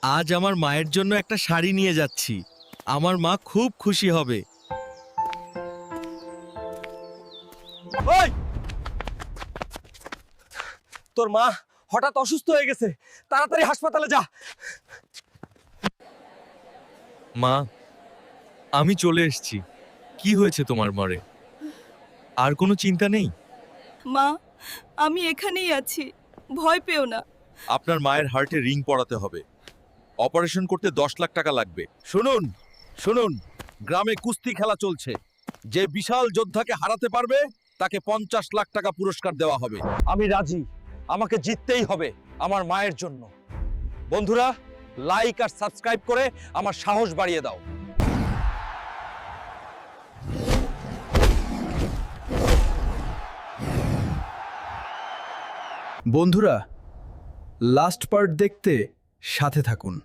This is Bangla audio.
আজ আমার মায়ের জন্য একটা শাড়ি নিয়ে যাচ্ছি। আমার মা খুব খুশি হবে। ওই তোর মা হঠাৎ অসুস্থ হয়ে গেছে, তাড়াতাড়ি হাসপাতালে যা। মা, আমি চলে এসেছি। কি হয়েছে তোমার মারে? আর কোনো চিন্তা নেই? মা, আমি এখানেই আছি, ভয় পেও না। আপনার মায়ের হার্টে রিং পরাতে হবে। অপারেশন করতে 10 লাখ টাকা লাগবে। শুনুন শুনুন, গ্রামে কুস্তি খেলা চলছে। যে বিশাল যোদ্ধাকে হারাতে পারবে তাকে 50 লাখ টাকা পুরস্কার দেওয়া হবে। আমি রাজি, আমাকে জিততেই হবে আমার মায়ের জন্য। বন্ধুরা, লাইক আর সাবস্ক্রাইব করে আমার সাহস বাড়িয়ে দাও। বন্ধুরা, লাস্ট পার্ট দেখতে সাথে থাকুন।